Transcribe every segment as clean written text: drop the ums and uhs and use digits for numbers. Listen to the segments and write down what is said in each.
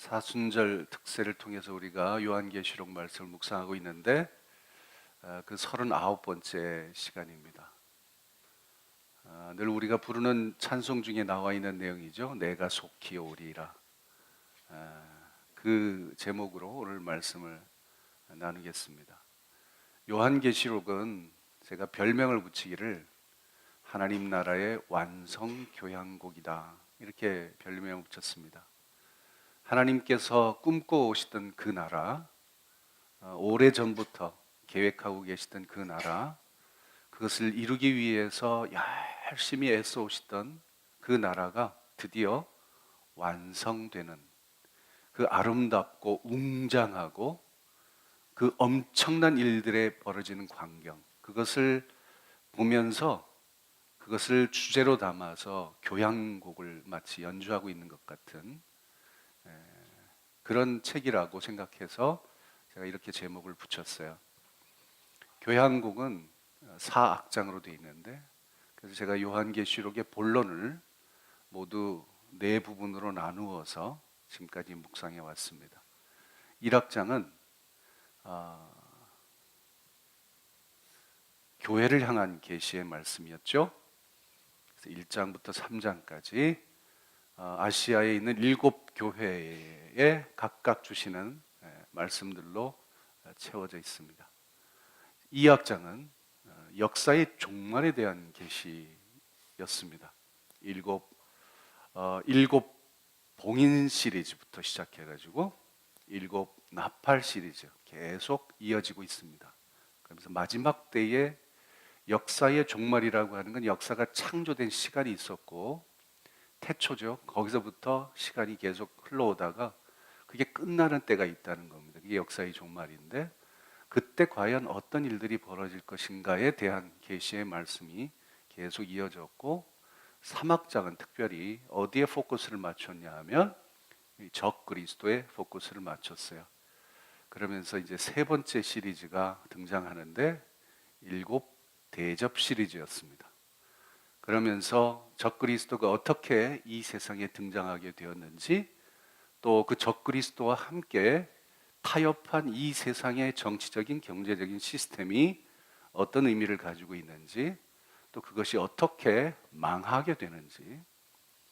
사순절 특세를 통해서 우리가 요한계시록 말씀을 묵상하고 있는데 그 39번째 시간입니다. 늘 우리가 부르는 찬송 중에 나와 있는 내용이죠. 내가 속히 오리라. 그 제목으로 오늘 말씀을 나누겠습니다. 요한계시록은 제가 별명을 붙이기를 하나님 나라의 완성 교향곡이다, 이렇게 별명을 붙였습니다. 하나님께서 꿈꿔오시던 그 나라, 오래전부터 계획하고 계시던 그 나라, 그것을 이루기 위해서 열심히 애써 오시던 그 나라가 드디어 완성되는, 그 아름답고 웅장하고 그 엄청난 일들에 벌어지는 광경, 그것을 보면서 그것을 주제로 담아서 교향곡을 마치 연주하고 있는 것 같은 그런 책이라고 생각해서 제가 이렇게 제목을 붙였어요. 교향곡은 4악장으로 되어 있는데, 그래서 제가 요한계시록의 본론을 모두 4부분으로 나누어서 지금까지 묵상해 왔습니다. 1악장은 교회를 향한 계시의 말씀이었죠. 그래서 1장부터 3장까지 아시아에 있는 7교회에 각각 주시는 말씀들로 채워져 있습니다. 2악장은 역사의 종말에 대한 계시였습니다. 일곱 봉인 시리즈부터 시작해가지고 7나팔 시리즈 계속 이어지고 있습니다. 그러면서 마지막 때에 역사의 종말이라고 하는 건 역사가 창조된 시간이 있었고, 태초죠. 거기서부터 시간이 계속 흘러오다가 그게 끝나는 때가 있다는 겁니다. 그게 역사의 종말인데, 그때 과연 어떤 일들이 벌어질 것인가에 대한 계시의 말씀이 계속 이어졌고, 3악장은 특별히 어디에 포커스를 맞췄냐 하면 적 그리스도에 포커스를 맞췄어요. 그러면서 이제 3번째 시리즈가 등장하는데 7대접 시리즈였습니다. 그러면서 적그리스도가 어떻게 이 세상에 등장하게 되었는지, 또 그 적그리스도와 함께 타협한 이 세상의 정치적인 경제적인 시스템이 어떤 의미를 가지고 있는지, 또 그것이 어떻게 망하게 되는지,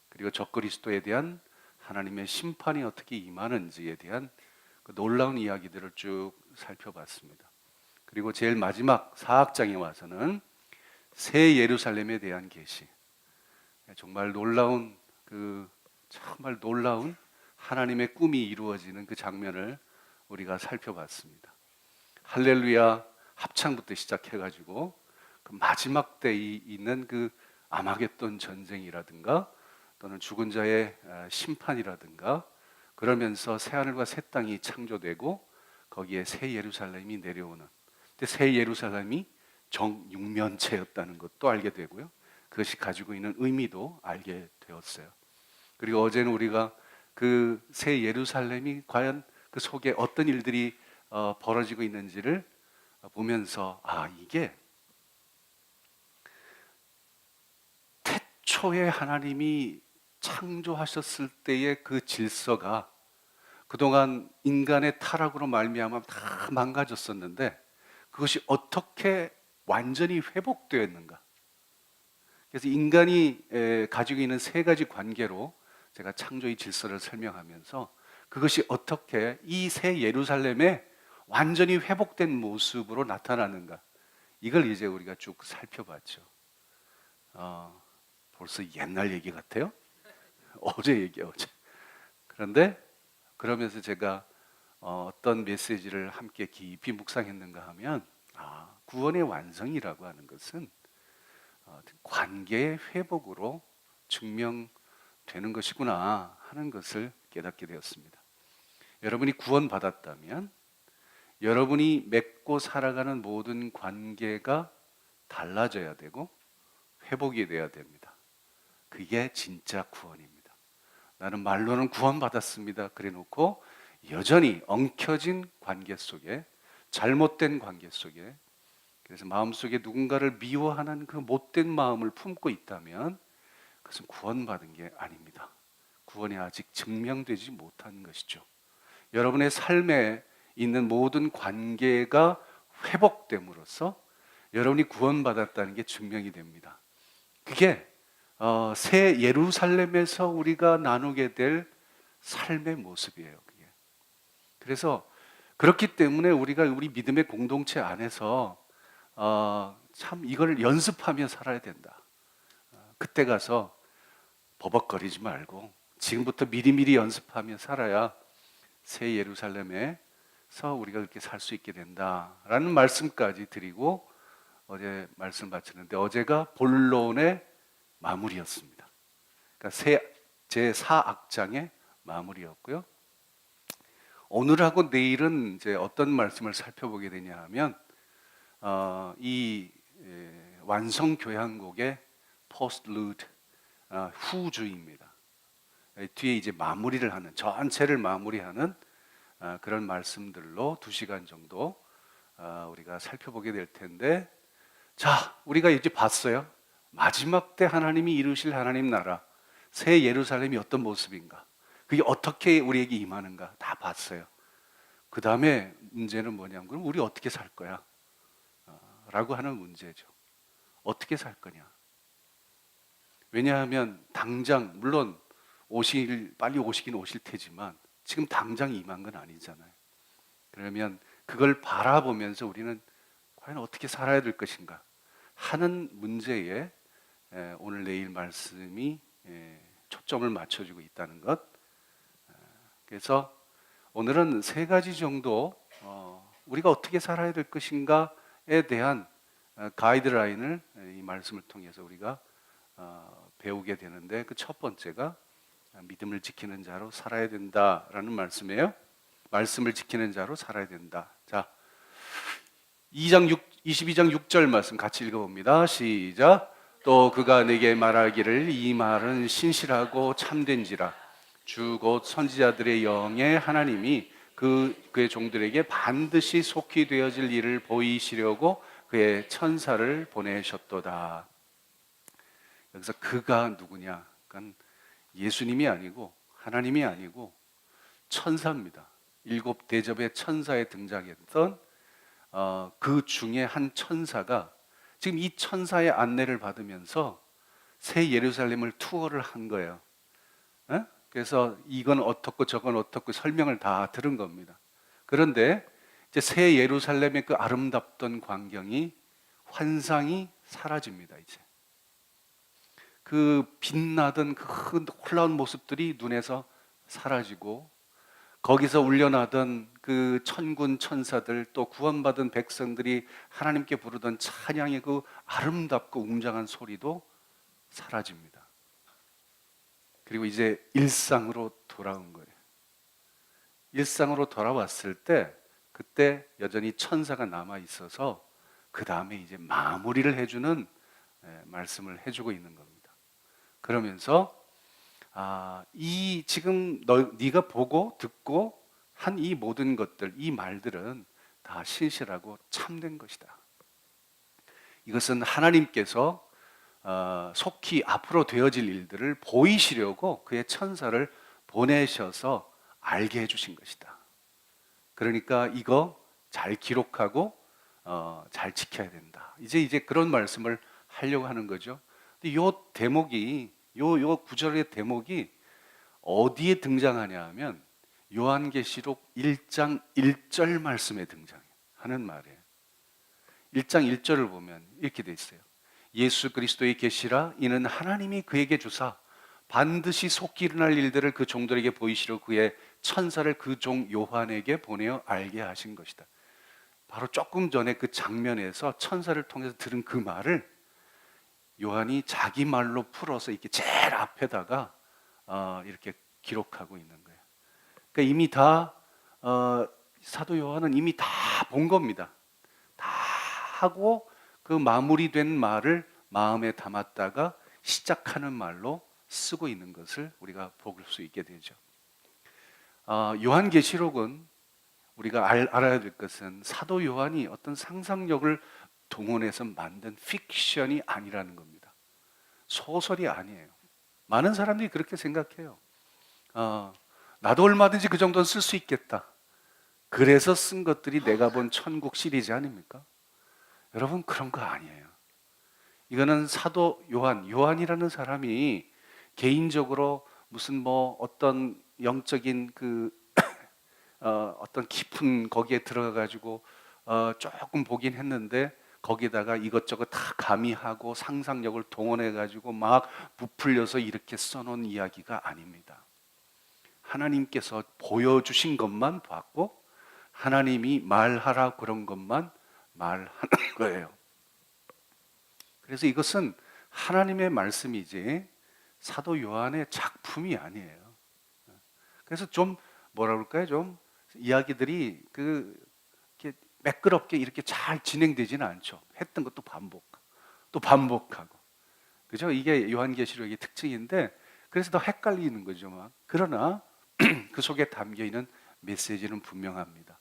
그리고 적그리스도에 대한 하나님의 심판이 어떻게 임하는지에 대한 그 놀라운 이야기들을 쭉 살펴봤습니다. 그리고 제일 마지막 4악장에 와서는 새 예루살렘에 대한 계시, 정말 놀라운 정말 놀라운 하나님의 꿈이 이루어지는 그 장면을 우리가 살펴봤습니다. 할렐루야 합창부터 시작해가지고 그 마지막 때에 있는 그 아마겟돈 전쟁이라든가, 또는 죽은 자의 심판이라든가, 그러면서 새 하늘과 새 땅이 창조되고 거기에 새 예루살렘이 내려오는, 근데 새 예루살렘이 정육면체였다는 것도 알게 되고요. 그것이 가지고 있는 의미도 알게 되었어요. 그리고 어제는 우리가 그 새 예루살렘이 과연 그 속에 어떤 일들이 벌어지고 있는지를 보면서, 이게 태초에 하나님이 창조하셨을 때의 그 질서가 그동안 인간의 타락으로 말미암아 다 망가졌었는데, 그것이 어떻게 완전히 회복되었는가. 그래서 인간이 가지고 있는 3가지 관계로 제가 창조의 질서를 설명하면서 그것이 어떻게 이 새 예루살렘에 완전히 회복된 모습으로 나타나는가, 이걸 이제 우리가 쭉 살펴봤죠. 벌써 옛날 얘기 같아요? 어제 얘기, 어제. 그런데 그러면서 제가 어떤 메시지를 함께 깊이 묵상했는가 하면, 구원의 완성이라고 하는 것은 관계의 회복으로 증명되는 것이구나 하는 것을 깨닫게 되었습니다. 여러분이 구원받았다면 여러분이 맺고 살아가는 모든 관계가 달라져야 되고 회복이 돼야 됩니다. 그게 진짜 구원입니다. 나는 말로는 구원받았습니다 그래 놓고 여전히 엉켜진 관계 속에, 잘못된 관계 속에, 그래서 마음속에 누군가를 미워하는 그 못된 마음을 품고 있다면 그것은 구원받은 게 아닙니다. 구원이 아직 증명되지 못한 것이죠. 여러분의 삶에 있는 모든 관계가 회복됨으로써 여러분이 구원받았다는 게 증명이 됩니다. 그게 새 예루살렘에서 우리가 나누게 될 삶의 모습이에요. 그게. 그래서 그렇기 때문에 우리가 우리 믿음의 공동체 안에서 참 이걸 연습하며 살아야 된다. 그때 가서 버벅거리지 말고 지금부터 미리미리 연습하며 살아야 새 예루살렘에서 우리가 그렇게 살 수 있게 된다라는 말씀까지 드리고 어제 말씀 마치는데, 어제가 본론의 마무리였습니다. 그러니까 제 4악장의 마무리였고요. 오늘하고 내일은 이제 어떤 말씀을 살펴보게 되냐 하면 이 완성 교향곡의 포스트루드, 후주입니다. 뒤에 이제 마무리를 하는, 전체를 마무리하는 그런 말씀들로 2시간 정도 우리가 살펴보게 될 텐데, 자, 우리가 이제 봤어요. 마지막 때 하나님이 이루실 하나님 나라, 새 예루살렘이 어떤 모습인가, 그게 어떻게 우리에게 임하는가 다 봤어요. 그 다음에 문제는 뭐냐면, 그럼 우리 어떻게 살 거야? 라고 하는 문제죠. 어떻게 살 거냐? 왜냐하면 당장, 물론 빨리 오시긴 오실 테지만 지금 당장 임한 건 아니잖아요. 그러면 그걸 바라보면서 우리는 과연 어떻게 살아야 될 것인가 하는 문제에 오늘 내일 말씀이 초점을 맞춰주고 있다는 것. 그래서 오늘은 3가지 정도 우리가 어떻게 살아야 될 것인가에 대한 가이드라인을 이 말씀을 통해서 우리가 배우게 되는데, 그 첫 번째가 믿음을 지키는 자로 살아야 된다라는 말씀이에요. 말씀을 지키는 자로 살아야 된다. 자, 22장 6절 말씀 같이 읽어봅니다. 시작. 또 그가 내게 말하기를 이 말은 신실하고 참된지라 주 곧 선지자들의 영의 하나님이 그의 종들에게 반드시 속히 되어질 일을 보이시려고 그의 천사를 보내셨도다. 여기서 그가 누구냐? 그러니까 예수님이 아니고 하나님이 아니고 천사입니다. 7 대접의 천사에 등장했던 그 중에 한 천사가 지금 이 천사의 안내를 받으면서 새 예루살렘을 투어를 한 거예요. 에? 그래서 이건 어떻고 저건 어떻고 설명을 다 들은 겁니다. 그런데 이제 새 예루살렘의 그 아름답던 광경이, 환상이 사라집니다. 이제 그 빛나던 그 놀라운 모습들이 눈에서 사라지고, 거기서 울려나던 그 천군 천사들, 또 구원받은 백성들이 하나님께 부르던 찬양의 그 아름답고 웅장한 소리도 사라집니다. 그리고 이제 일상으로 돌아온 거예요. 일상으로 돌아왔을 때 그때 여전히 천사가 남아 있어서 그 다음에 이제 마무리를 해주는 말씀을 해주고 있는 겁니다. 그러면서 이 지금 네가 보고 듣고 한 이 모든 것들, 이 말들은 다 신실하고 참된 것이다. 이것은 하나님께서 속히 앞으로 되어질 일들을 보이시려고 그의 천사를 보내셔서 알게 해주신 것이다. 그러니까 이거 잘 기록하고 잘 지켜야 된다. 이제 그런 말씀을 하려고 하는 거죠. 근데 요 대목이, 요 구절의 대목이 어디에 등장하냐 하면 요한계시록 1장 1절 말씀에 등장하는 말이에요. 1장 1절을 보면 이렇게 돼 있어요. 예수 그리스도의 계시라 이는 하나님이 그에게 주사 반드시 속히 일어날 일들을 그 종들에게 보이시려 그의 천사를 그 종 요한에게 보내어 알게 하신 것이다. 바로 조금 전에 그 장면에서 천사를 통해서 들은 그 말을 요한이 자기 말로 풀어서 이렇게 제일 앞에다가 이렇게 기록하고 있는 거예요. 그러니까 이미 다 사도 요한은 이미 다 본 겁니다. 다 하고 그 마무리된 말을 마음에 담았다가 시작하는 말로 쓰고 있는 것을 우리가 볼 수 있게 되죠. 요한계시록은 우리가 알아야 될 것은 사도 요한이 어떤 상상력을 동원해서 만든 픽션이 아니라는 겁니다. 소설이 아니에요. 많은 사람들이 그렇게 생각해요. 나도 얼마든지 그 정도는 쓸 수 있겠다. 그래서 쓴 것들이 내가 본 천국 시리즈 아닙니까? 여러분, 그런 거 아니에요. 이거는 사도 요한이라는 사람이 개인적으로 무슨 뭐 어떤 영적인 어떤 깊은 거기에 들어가 가지고 조금 보긴 했는데, 거기다가 이것저것 다 가미하고 상상력을 동원해 가지고 막 부풀려서 이렇게 써놓은 이야기가 아닙니다. 하나님께서 보여주신 것만 봤고 하나님이 말하라 그런 것만 말하는 거예요. 그래서 이것은 하나님의 말씀이지 사도 요한의 작품이 아니에요. 그래서 좀 뭐라 그럴까요? 좀 이야기들이 이렇게 매끄럽게 이렇게 잘 진행되지는 않죠. 했던 것도 또 반복하고. 그죠? 이게 요한계시록의 특징인데, 그래서 더 헷갈리는 거죠, 막. 그러나 그 속에 담겨 있는 메시지는 분명합니다.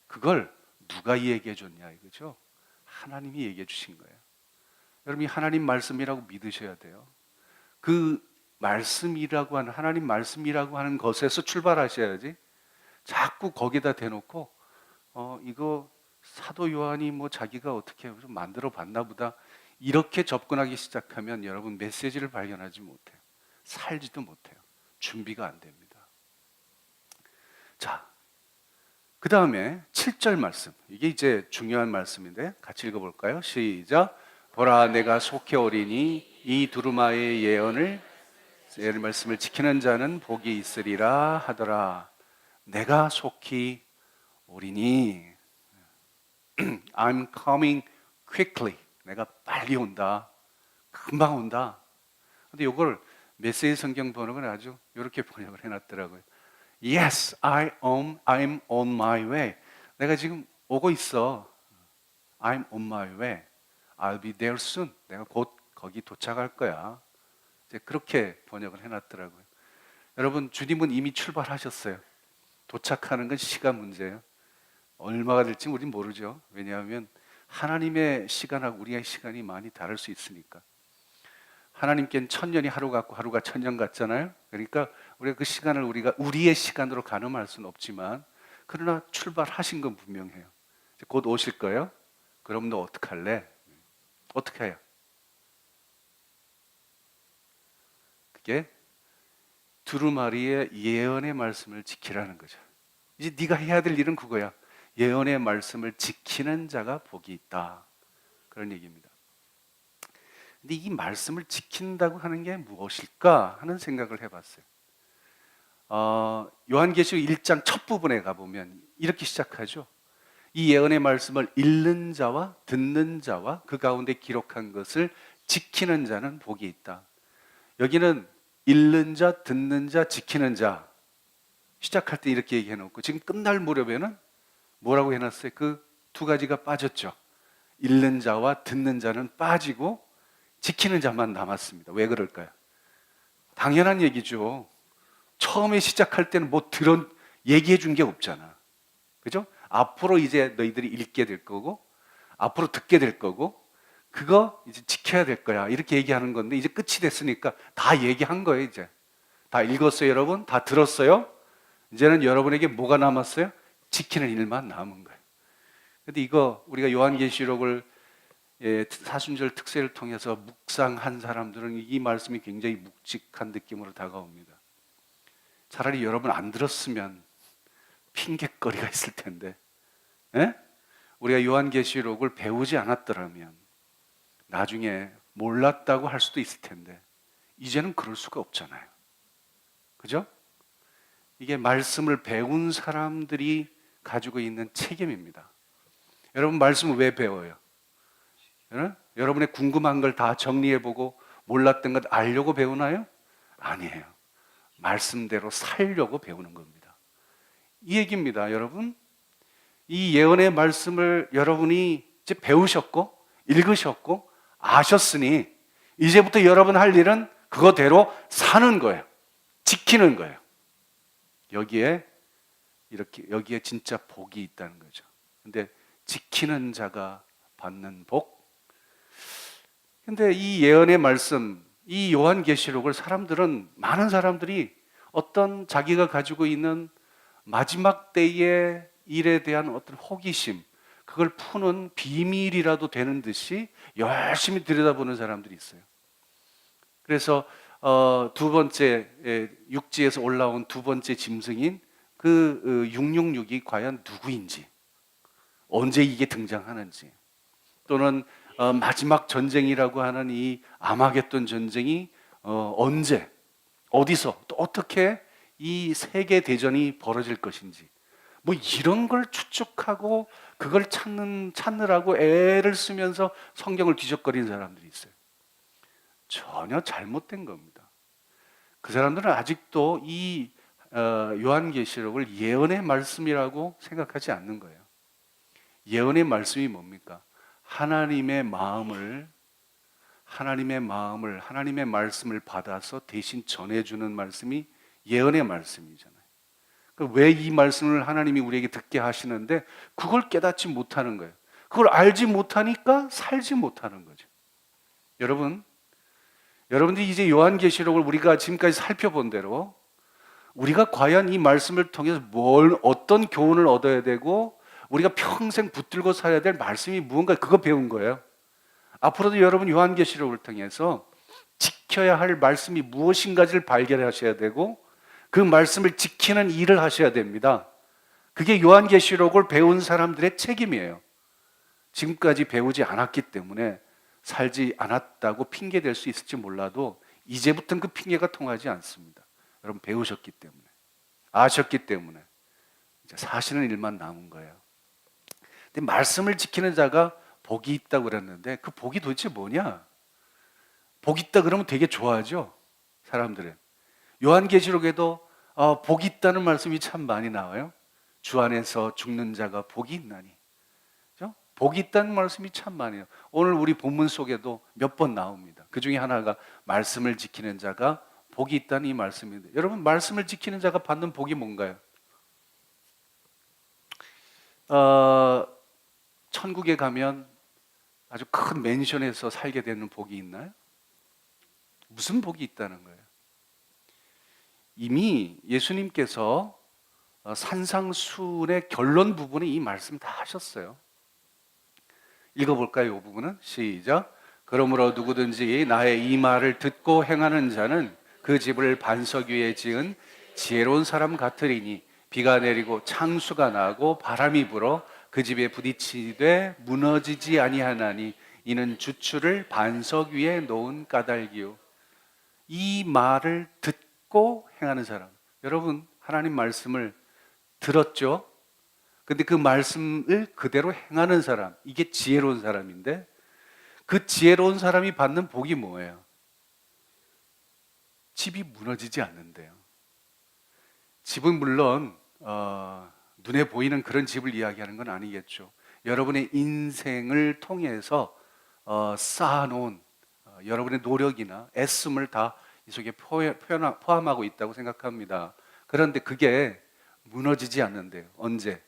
그걸 누가 얘기해 줬냐 이거죠? 하나님이 얘기해 주신 거예요. 여러분이 하나님 말씀이라고 믿으셔야 돼요. 그 말씀이라고 하는, 하나님 말씀이라고 하는 것에서 출발하셔야지, 자꾸 거기다 대놓고 이거 사도 요한이 뭐 자기가 어떻게 좀 만들어 봤나 보다, 이렇게 접근하기 시작하면 여러분 메시지를 발견하지 못해요. 살지도 못해요. 준비가 안 됩니다. 자, 그 다음에 7절 말씀, 이게 이제 중요한 말씀인데 같이 읽어볼까요? 시작. 보라, 내가 속히 오리니 이 두루마의 예언을 말씀을 지키는 자는 복이 있으리라 하더라. 내가 속히 오리니 I'm coming quickly. 내가 빨리 온다. 금방 온다. 근데 이걸 메시지 성경 번역은 아주 이렇게 번역을 해놨더라고요. Yes, I'm on my way. 내가 지금 오고 있어. I'm on my way. I'll be there soon. 내가 곧 거기 도착할 거야. 이제 그렇게 번역을 해놨더라고요. 여러분, 주님은 이미 출발하셨어요. 도착하는 건 시간 문제예요. 얼마가 될지 우리는 모르죠. 왜냐하면 하나님의 시간하고 우리의 시간이 많이 다를 수 있으니까. 하나님께는 1000년이 하루 같고 하루가 1000년 같잖아요. 그러니까 우리가 그 시간을 우리의 시간으로 가늠할 수는 없지만, 그러나 출발하신 건 분명해요. 곧 오실 거예요. 그럼 너 어떡할래? 어떻게 해요? 그게 두루마리의 예언의 말씀을 지키라는 거죠. 이제 네가 해야 될 일은 그거야. 예언의 말씀을 지키는 자가 복이 있다. 그런 얘기입니다. 근데 이 말씀을 지킨다고 하는 게 무엇일까 하는 생각을 해봤어요. 요한계시록 1장 첫 부분에 가보면 이렇게 시작하죠. 이 예언의 말씀을 읽는 자와 듣는 자와 그 가운데 기록한 것을 지키는 자는 복이 있다. 여기는 읽는 자, 듣는 자, 지키는 자, 시작할 때 이렇게 얘기해놓고 지금 끝날 무렵에는 뭐라고 해놨어요? 그 두 가지가 빠졌죠. 읽는 자와 듣는 자는 빠지고 지키는 자만 남았습니다. 왜 그럴까요? 당연한 얘기죠. 처음에 시작할 때는 뭐 얘기해 준 게 없잖아. 그죠? 앞으로 이제 너희들이 읽게 될 거고, 앞으로 듣게 될 거고, 그거 이제 지켜야 될 거야. 이렇게 얘기하는 건데, 이제 끝이 됐으니까 다 얘기한 거예요, 이제. 다 읽었어요, 여러분? 다 들었어요? 이제는 여러분에게 뭐가 남았어요? 지키는 일만 남은 거예요. 근데 이거 우리가 요한계시록을 사순절 특세를 통해서 묵상한 사람들은 이 말씀이 굉장히 묵직한 느낌으로 다가옵니다. 차라리 여러분 안 들었으면 핑계거리가 있을 텐데, 우리가 요한계시록을 배우지 않았더라면 나중에 몰랐다고 할 수도 있을 텐데, 이제는 그럴 수가 없잖아요. 그죠? 이게 말씀을 배운 사람들이 가지고 있는 책임입니다. 여러분, 말씀을 왜 배워요? 여러분의 궁금한 걸 다 정리해보고 몰랐던 것 알려고 배우나요? 아니에요. 말씀대로 살려고 배우는 겁니다. 이 얘기입니다, 여러분. 이 예언의 말씀을 여러분이 이제 배우셨고 읽으셨고 아셨으니 이제부터 여러분 할 일은 그거대로 사는 거예요. 지키는 거예요. 여기에 진짜 복이 있다는 거죠. 근데 지키는 자가 받는 복. 근데 이 예언의 말씀, 이 요한계시록을 많은 사람들이 어떤 자기가 가지고 있는 마지막 때의 일에 대한 어떤 호기심, 그걸 푸는 비밀이라도 되는 듯이 열심히 들여다보는 사람들이 있어요. 그래서 두 번째 육지에서 올라온 두 번째 짐승인 그 666이 과연 누구인지, 언제 이게 등장하는지, 또는 마지막 전쟁이라고 하는 이 아마겟돈 전쟁이 언제, 어디서, 또 어떻게 이 세계 대전이 벌어질 것인지, 뭐 이런 걸 추측하고 그걸 찾느라고 애를 쓰면서 성경을 뒤적거리는 사람들이 있어요. 전혀 잘못된 겁니다. 그 사람들은 아직도 이 요한계시록을 예언의 말씀이라고 생각하지 않는 거예요. 예언의 말씀이 뭡니까? 하나님의 마음을 하나님의 말씀을 받아서 대신 전해주는 말씀이 예언의 말씀이잖아요. 왜 이 말씀을 하나님이 우리에게 듣게 하시는데 그걸 깨닫지 못하는 거예요. 그걸 알지 못하니까 살지 못하는 거죠. 여러분들이 이제 요한계시록을 우리가 지금까지 살펴본 대로 우리가 과연 이 말씀을 통해서 어떤 교훈을 얻어야 되고 우리가 평생 붙들고 살아야 될 말씀이 무언가, 그거 배운 거예요. 앞으로도 여러분 요한계시록을 통해서 지켜야 할 말씀이 무엇인가를 발견하셔야 되고 그 말씀을 지키는 일을 하셔야 됩니다. 그게 요한계시록을 배운 사람들의 책임이에요. 지금까지 배우지 않았기 때문에 살지 않았다고 핑계댈 수 있을지 몰라도 이제부터는 그 핑계가 통하지 않습니다. 여러분 배우셨기 때문에, 아셨기 때문에 이제 사시는 일만 남은 거예요. 근데 말씀을 지키는 자가 복이 있다고 그랬는데 그 복이 도대체 뭐냐? 복 있다 그러면 되게 좋아하죠, 사람들은. 요한계시록에도 복이 있다는 말씀이 참 많이 나와요. 주 안에서 죽는 자가 복이 있나니. 그렇죠? 복이 있다는 말씀이 참 많이 나와요. 오늘 우리 본문 속에도 몇 번 나옵니다. 그 중에 하나가 말씀을 지키는 자가 복이 있다는 이 말씀인데, 여러분 말씀을 지키는 자가 받는 복이 뭔가요? 천국에 가면 아주 큰 맨션에서 살게 되는 복이 있나요? 무슨 복이 있다는 거예요? 이미 예수님께서 산상수훈의 결론 부분에 이 말씀 다 하셨어요. 읽어볼까요? 이 부분은 시작. 그러므로 누구든지 나의 이 말을 듣고 행하는 자는 그 집을 반석 위에 지은 지혜로운 사람 같으리니 비가 내리고 창수가 나고 바람이 불어 그 집에 부딪히되 무너지지 아니하나니 이는 주추를 반석 위에 놓은 까닭이요. 이 말을 듣고 행하는 사람. 여러분 하나님 말씀을 들었죠? 근데 그 말씀을 그대로 행하는 사람, 이게 지혜로운 사람인데 그 지혜로운 사람이 받는 복이 뭐예요? 집이 무너지지 않는데요. 집은 물론 눈에 보이는 그런 집을 이야기하는 건 아니겠죠. 여러분의 인생을 통해서 쌓아놓은 여러분의 노력이나 애씀을 다 이 속에 포함하고 있다고 생각합니다. 그런데 그게 무너지지 않는데요. 언제?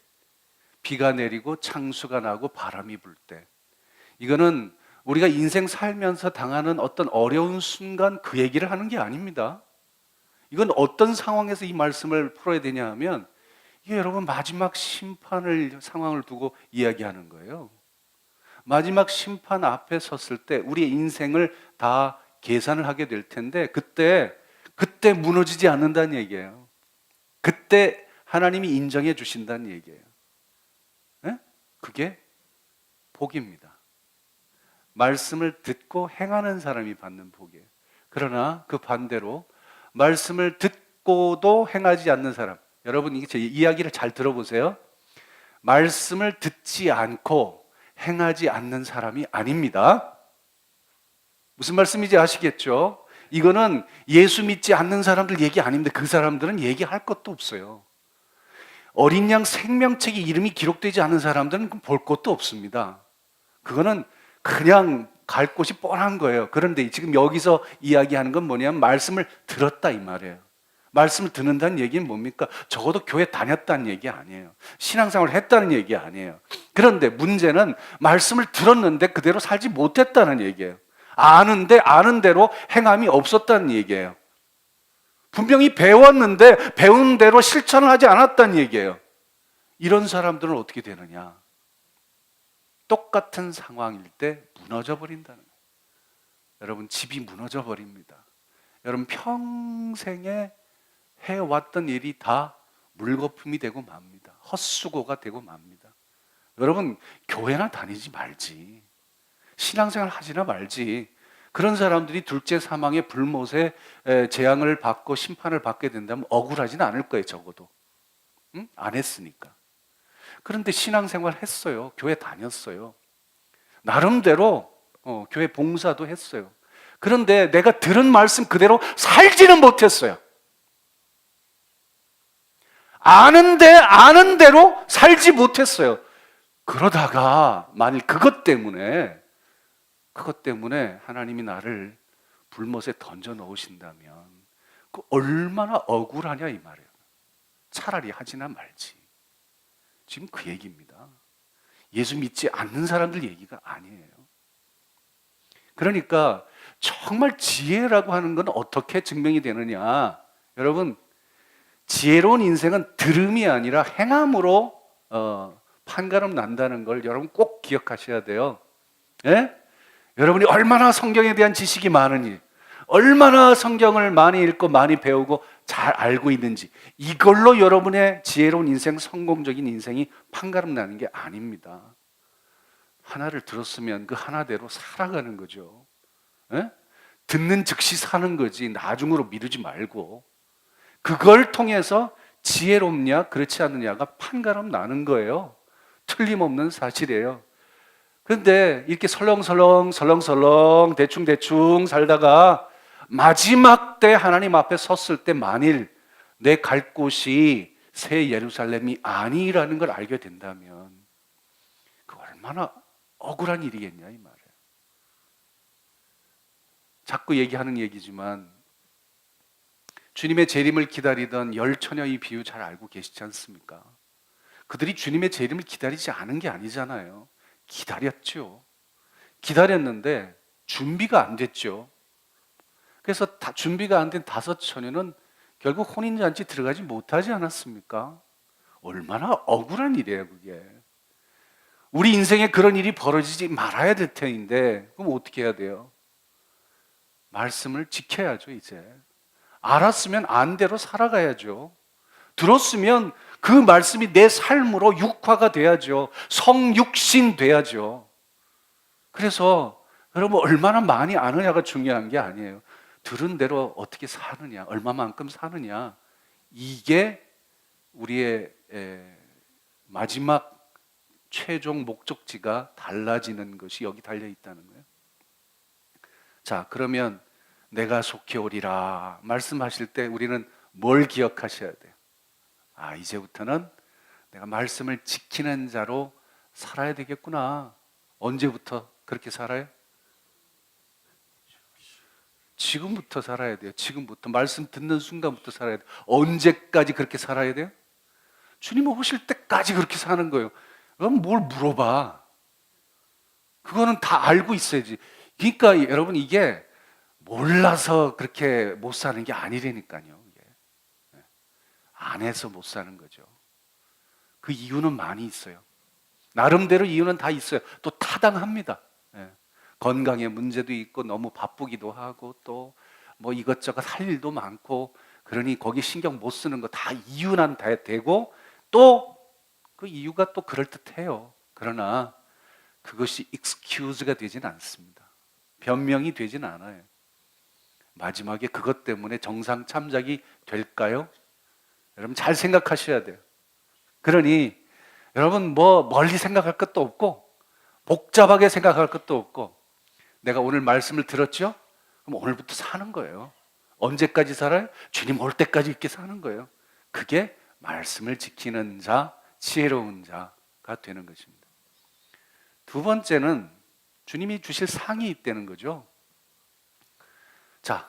비가 내리고 창수가 나고 바람이 불 때. 이거는 우리가 인생 살면서 당하는 어떤 어려운 순간 그 얘기를 하는 게 아닙니다. 이건 어떤 상황에서 이 말씀을 풀어야 되냐 하면 이게 여러분 마지막 상황을 두고 이야기하는 거예요. 마지막 심판 앞에 섰을 때 우리의 인생을 다 계산을 하게 될 텐데 그때 무너지지 않는다는 얘기예요. 그때 하나님이 인정해 주신다는 얘기예요. 네? 그게 복입니다. 말씀을 듣고 행하는 사람이 받는 복이에요. 그러나 그 반대로 말씀을 듣고도 행하지 않는 사람, 여러분 제 이야기를 잘 들어보세요. 말씀을 듣지 않고 행하지 않는 사람이 아닙니다. 무슨 말씀인지 아시겠죠? 이거는 예수 믿지 않는 사람들 얘기 아닙니다. 그 사람들은 얘기할 것도 없어요. 어린 양 생명책에 이름이 기록되지 않은 사람들은 볼 것도 없습니다. 그거는 그냥 갈 곳이 뻔한 거예요. 그런데 지금 여기서 이야기하는 건 뭐냐면 말씀을 들었다 이 말이에요. 말씀을 듣는다는 얘기는 뭡니까? 적어도 교회 다녔다는 얘기 아니에요. 신앙생활을 했다는 얘기 아니에요. 그런데 문제는 말씀을 들었는데 그대로 살지 못했다는 얘기예요. 아는데 아는 대로 행함이 없었다는 얘기예요. 분명히 배웠는데 배운 대로 실천을 하지 않았다는 얘기예요. 이런 사람들은 어떻게 되느냐? 똑같은 상황일 때 무너져 버린다는 거예요. 여러분, 집이 무너져 버립니다. 여러분, 평생에 해왔던 일이 다 물거품이 되고 맙니다. 헛수고가 되고 맙니다. 여러분, 교회나 다니지 말지, 신앙생활 하지나 말지. 그런 사람들이 둘째 사망의 불못에 재앙을 받고 심판을 받게 된다면 억울하지는 않을 거예요. 적어도 응? 안 했으니까. 그런데 신앙생활 했어요. 교회 다녔어요. 나름대로 교회 봉사도 했어요. 그런데 내가 들은 말씀 그대로 살지는 못했어요. 아는 대로 살지 못했어요. 그러다가 만일 그것 때문에 하나님이 나를 불못에 던져 넣으신다면 그 얼마나 억울하냐 이 말이에요. 차라리 하지나 말지. 지금 그 얘기입니다. 예수 믿지 않는 사람들 얘기가 아니에요. 그러니까 정말 지혜라고 하는 건 어떻게 증명이 되느냐? 여러분, 지혜로운 인생은 들음이 아니라 행함으로 판가름 난다는 걸 여러분 꼭 기억하셔야 돼요. 예? 여러분이 얼마나 성경에 대한 지식이 많으니, 얼마나 성경을 많이 읽고 많이 배우고 잘 알고 있는지, 이걸로 여러분의 지혜로운 인생, 성공적인 인생이 판가름 나는 게 아닙니다. 하나를 들었으면 그 하나대로 살아가는 거죠. 예? 듣는 즉시 사는 거지 나중으로 미루지 말고, 그걸 통해서 지혜롭냐 그렇지 않느냐가 판가름 나는 거예요. 틀림없는 사실이에요. 그런데 이렇게 설렁설렁 대충 살다가 마지막 때 하나님 앞에 섰을 때 만일 내 갈 곳이 새 예루살렘이 아니라는 걸 알게 된다면 그 얼마나 억울한 일이겠냐 이 말이에요. 자꾸 얘기하는 얘기지만 주님의 재림을 기다리던 열 처녀의 비유 잘 알고 계시지 않습니까? 그들이 주님의 재림을 기다리지 않은 게 아니잖아요. 기다렸죠. 기다렸는데 준비가 안 됐죠. 그래서 준비가 안 된 다섯 처녀는 결국 혼인잔치 들어가지 못하지 않았습니까? 얼마나 억울한 일이에요 그게. 우리 인생에 그런 일이 벌어지지 말아야 될 텐데 그럼 어떻게 해야 돼요? 말씀을 지켜야죠. 이제 알았으면 안대로 살아가야죠. 들었으면 그 말씀이 내 삶으로 육화가 돼야죠. 성육신 돼야죠. 그래서 여러분 얼마나 많이 아느냐가 중요한 게 아니에요. 들은 대로 어떻게 사느냐, 얼마만큼 사느냐, 이게 우리의 마지막 최종 목적지가 달라지는 것이 여기 달려 있다는 거예요. 자, 그러면 내가 속히 오리라 말씀하실 때 우리는 뭘 기억하셔야 돼요? 아, 이제부터는 내가 말씀을 지키는 자로 살아야 되겠구나. 언제부터 그렇게 살아요? 지금부터 살아야 돼요. 지금부터 말씀 듣는 순간부터 살아야 돼요. 언제까지 그렇게 살아야 돼요? 주님 오실 때까지 그렇게 사는 거예요. 그럼 뭘 물어봐? 그거는 다 알고 있어야지. 그러니까 여러분 이게 몰라서 그렇게 못 사는 게 아니라니까요. 이게. 안 해서 못 사는 거죠. 그 이유는 많이 있어요. 나름대로 이유는 다 있어요. 또 타당합니다. 건강에 문제도 있고 너무 바쁘기도 하고 또 뭐 이것저것 할 일도 많고 그러니 거기 신경 못 쓰는 거 다 이유는 다 되고 또 그 이유가 또 그럴듯해요. 그러나 그것이 excuse가 되진 않습니다. 변명이 되진 않아요. 마지막에 그것 때문에 정상 참작이 될까요? 여러분 잘 생각하셔야 돼요. 그러니 여러분 뭐 멀리 생각할 것도 없고 복잡하게 생각할 것도 없고 내가 오늘 말씀을 들었죠? 그럼 오늘부터 사는 거예요. 언제까지 살아요? 주님 올 때까지 이렇게 사는 거예요. 그게 말씀을 지키는 자, 지혜로운 자가 되는 것입니다. 두 번째는 주님이 주실 상이 있다는 거죠. 자,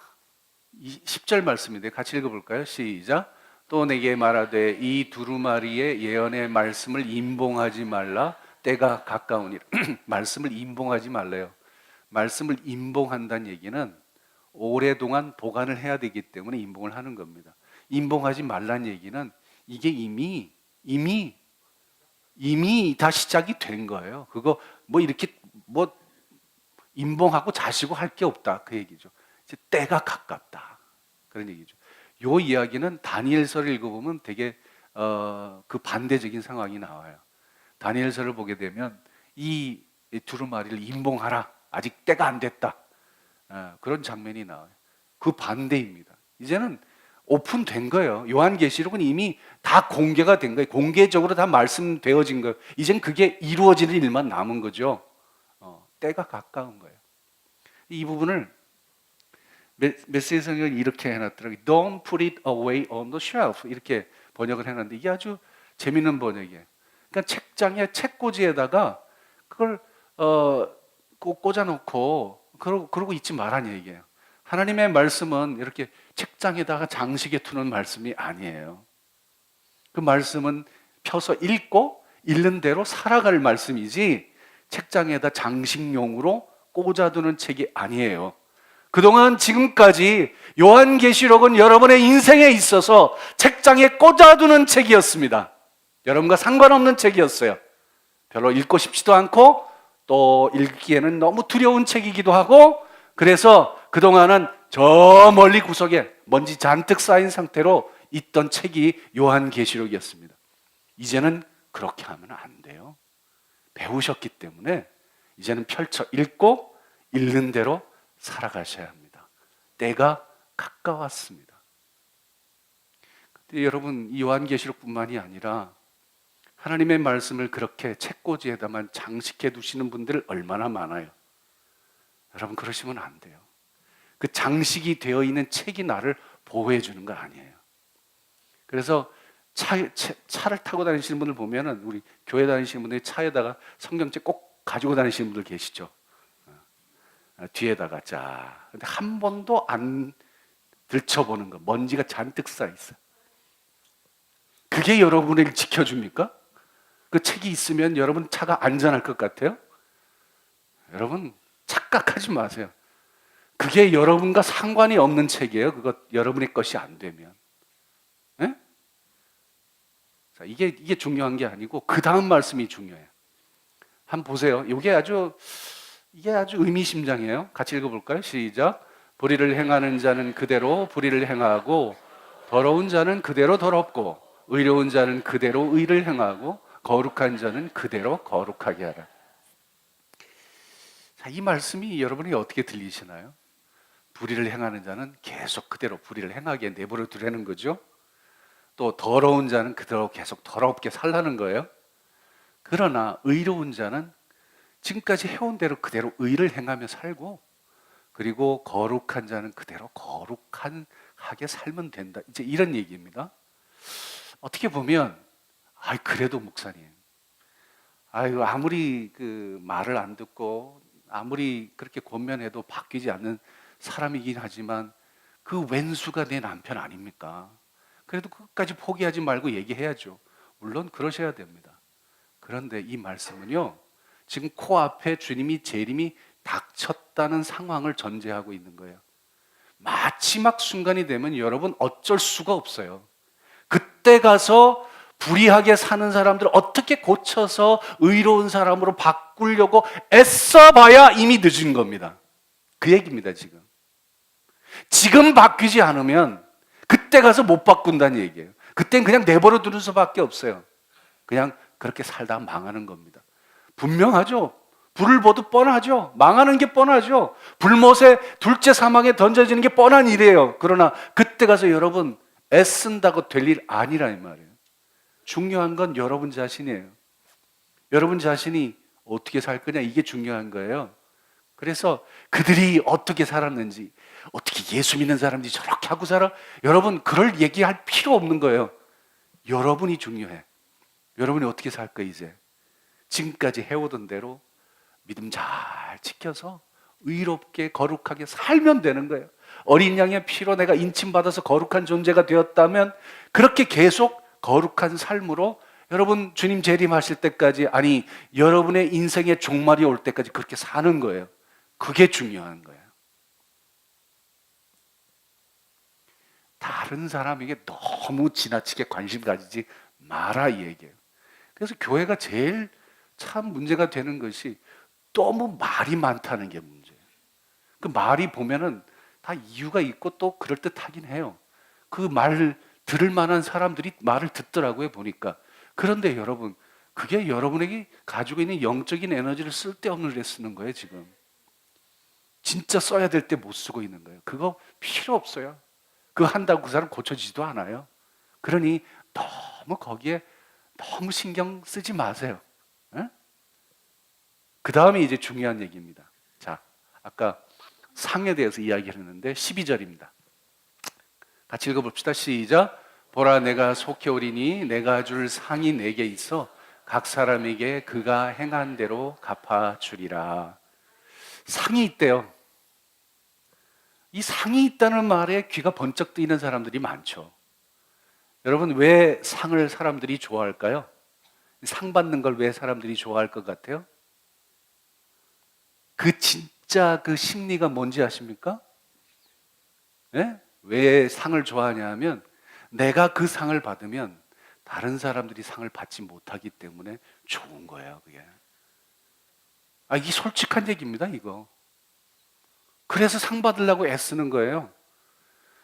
10절 말씀인데 같이 읽어볼까요? 시작. 또 내게 말하되 이 두루마리의 예언의 말씀을 임봉하지 말라. 때가 가까우니라. 말씀을 임봉하지 말래요. 말씀을 임봉한다는 얘기는 오랫동안 보관을 해야 되기 때문에 임봉을 하는 겁니다. 임봉하지 말란 얘기는 이게 이미 다 시작이 된 거예요. 그거 뭐 이렇게 뭐 임봉하고 자시고 할 게 없다 그 얘기죠. 이제 때가 가깝다 그런 얘기죠. 요 이야기는 다니엘서를 읽어보면 되게 그 반대적인 상황이 나와요. 다니엘서를 보게 되면 이 두루마리를 임봉하라, 아직 때가 안 됐다, 그런 장면이 나와요. 그 반대입니다. 이제는 오픈된 거예요. 요한계시록은 이미 다 공개가 된 거예요. 공개적으로 다 말씀되어진 거예요. 이젠 그게 이루어지는 일만 남은 거죠. 때가 가까운 거예요. 이 부분을 메시지 성경은 이렇게 해놨더라고요. Don't put it away on the shelf, 이렇게 번역을 해놨는데 이게 아주 재밌는 번역이에요. 그러니까 책장에 책꽂이에다가 그걸 꽂아놓고 그러고 있지 말라는 얘기예요. 하나님의 말씀은 이렇게 책장에다가 장식에 두는 말씀이 아니에요. 그 말씀은 펴서 읽고 읽는 대로 살아갈 말씀이지 책장에다 장식용으로 꽂아두는 책이 아니에요. 그동안 지금까지 요한계시록은 여러분의 인생에 있어서 책장에 꽂아두는 책이었습니다. 여러분과 상관없는 책이었어요. 별로 읽고 싶지도 않고 또 읽기에는 너무 두려운 책이기도 하고, 그래서 그동안은 저 멀리 구석에 먼지 잔뜩 쌓인 상태로 있던 책이 요한계시록이었습니다. 이제는 그렇게 하면 안 돼요. 배우셨기 때문에 이제는 펼쳐 읽고 읽는 대로 살아가셔야 합니다. 때가 가까웠습니다. 근데 여러분, 이 요한계시록뿐만이 아니라 하나님의 말씀을 그렇게 책꽂이에다만 장식해 두시는 분들 얼마나 많아요. 여러분, 그러시면 안 돼요. 그 장식이 되어 있는 책이 나를 보호해 주는 거 아니에요. 그래서 차를 타고 다니시는 분들 보면은, 우리 교회 다니시는 분들이 차에다가 성경책 꼭 가지고 다니시는 분들 계시죠. 뒤에다가 근데 한 번도 안 들춰보는 거, 먼지가 잔뜩 쌓여 있어요. 그게 여러분을 지켜줍니까? 그 책이 있으면 여러분 차가 안전할 것 같아요? 여러분 착각하지 마세요. 그게 여러분과 상관이 없는 책이에요. 그거 여러분의 것이 안 되면. 네? 자, 이게 중요한 게 아니고 그 다음 말씀이 중요해요. 한번 보세요. 이게 아주 의미심장해요. 같이 읽어볼까요? 시작. 불의를 행하는 자는 그대로 불의를 행하고, 더러운 자는 그대로 더럽고, 의로운 자는 그대로 의를 행하고, 거룩한 자는 그대로 거룩하게 하라. 자, 이 말씀이 여러분이 어떻게 들리시나요? 불의를 행하는 자는 계속 그대로 불의를 행하게 내버려 두라는 거죠. 또 더러운 자는 그대로 계속 더럽게 살라는 거예요. 그러나 의로운 자는 지금까지 해온 대로 그대로 의를 행하며 살고, 그리고 거룩한 자는 그대로 거룩하게 살면 된다. 이제 이런 얘기입니다. 어떻게 보면 그래도 목사님, 아무리 그 말을 안 듣고 아무리 그렇게 권면해도 바뀌지 않는 사람이긴 하지만 그 왼수가 내 남편 아닙니까? 그래도 끝까지 포기하지 말고 얘기해야죠. 물론 그러셔야 됩니다. 그런데 이 말씀은요, 지금 코앞에 주님이 재림이 닥쳤다는 상황을 전제하고 있는 거예요. 마지막 순간이 되면 여러분 어쩔 수가 없어요. 그때 가서 불의하게 사는 사람들을 어떻게 고쳐서 의로운 사람으로 바꾸려고 애써봐야 이미 늦은 겁니다. 그 얘기입니다. 지금 바뀌지 않으면 그때 가서 못 바꾼다는 얘기예요. 그땐 그냥 내버려 두는 수밖에 없어요. 그냥 그렇게 살다 망하는 겁니다. 분명하죠. 불을 보듯 뻔하죠. 망하는 게 뻔하죠. 불못에 둘째 사망에 던져지는 게 뻔한 일이에요. 그러나 그때 가서 여러분 애쓴다고 될 일 아니라 이 말이에요. 중요한 건 여러분 자신이에요. 여러분 자신이 어떻게 살 거냐, 이게 중요한 거예요. 그래서 그들이 어떻게 살았는지, 어떻게 예수 믿는 사람들이 저렇게 하고 살아? 여러분 그럴 얘기할 필요 없는 거예요. 여러분이 중요해. 여러분이 어떻게 살 거예요? 이제 지금까지 해오던 대로 믿음 잘 지켜서 의롭게 거룩하게 살면 되는 거예요. 어린 양의 피로 내가 인침받아서 거룩한 존재가 되었다면 그렇게 계속 거룩한 삶으로 여러분 주님 재림하실 때까지, 아니 여러분의 인생의 종말이 올 때까지 그렇게 사는 거예요. 그게 중요한 거예요. 다른 사람에게 너무 지나치게 관심 가지지 마라 이 얘기예요. 그래서 교회가 제일 참 문제가 되는 것이 너무 말이 많다는 게 문제예요. 그 말이 보면은 다 이유가 있고 또 그럴듯하긴 해요. 그 말 들을 만한 사람들이 말을 듣더라고요, 보니까. 그런데 여러분, 그게 여러분에게 가지고 있는 영적인 에너지를 쓸데없는 데 쓰는 거예요, 지금. 진짜 써야 될 때 못 쓰고 있는 거예요. 그거 필요 없어요. 그거 한다고 그 사람 고쳐지지도 않아요. 그러니 너무 거기에 너무 신경 쓰지 마세요. 그 다음에 이제 중요한 얘기입니다. 자, 아까 상에 대해서 이야기를 했는데 12절입니다. 같이 읽어봅시다. 시작. 보라, 내가 속히 오리니 내가 줄 상이 내게 있어 각 사람에게 그가 행한 대로 갚아주리라. 상이 있대요. 이 상이 있다는 말에 귀가 번쩍 뜨이는 사람들이 많죠. 여러분, 왜 상을 사람들이 좋아할까요? 상 받는 걸 왜 사람들이 좋아할 것 같아요? 그 진짜 그 심리가 뭔지 아십니까? 예? 왜 상을 좋아하냐 하면 내가 그 상을 받으면 다른 사람들이 상을 받지 못하기 때문에 좋은 거예요, 그게. 이게 솔직한 얘기입니다, 이거. 그래서 상 받으려고 애쓰는 거예요.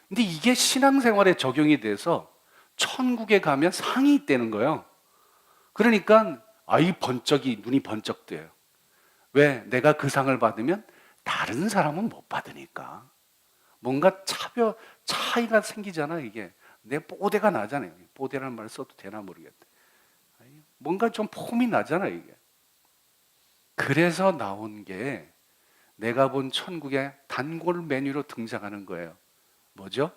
근데 이게 신앙생활에 적용이 돼서 천국에 가면 상이 있다는 거예요. 그러니까 눈이 번쩍 뜨여요. 왜? 내가 그 상을 받으면 다른 사람은 못 받으니까. 뭔가 차이가 생기잖아, 이게. 내 뽀대가 나잖아요. 뽀대라는 말 써도 되나 모르겠다. 뭔가 좀 폼이 나잖아, 이게. 그래서 나온 게 내가 본 천국의 단골 메뉴로 등장하는 거예요. 뭐죠?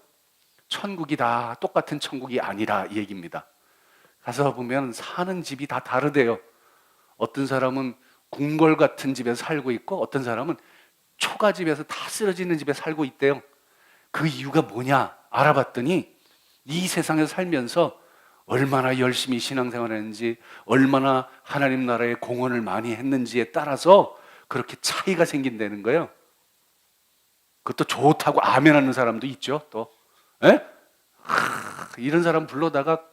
천국이 다 똑같은 천국이 아니라 이 얘기입니다. 가서 보면 사는 집이 다 다르대요. 어떤 사람은 궁궐 같은 집에 살고 있고 어떤 사람은 초가집에서 다 쓰러지는 집에 살고 있대요. 그 이유가 뭐냐 알아봤더니 이 세상에서 살면서 얼마나 열심히 신앙생활을 했는지, 얼마나 하나님 나라에 공헌을 많이 했는지에 따라서 그렇게 차이가 생긴다는 거예요. 그것도 좋다고 아멘하는 사람도 있죠. 또 이런 사람 불러다가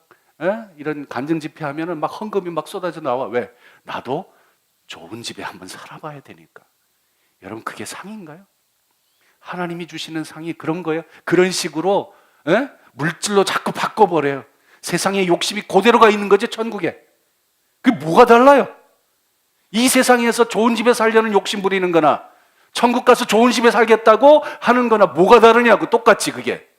이런 간증 집회하면은 막 헌금이 막 쏟아져 나와. 왜? 나도 좋은 집에 한번 살아봐야 되니까. 여러분, 그게 상인가요? 하나님이 주시는 상이 그런 거예요? 그런 식으로 물질로 자꾸 바꿔버려요. 세상에 욕심이 그대로 가 있는 거지, 천국에. 그게 뭐가 달라요? 이 세상에서 좋은 집에 살려는 욕심 부리는 거나 천국 가서 좋은 집에 살겠다고 하는 거나 뭐가 다르냐고. 똑같이 그게.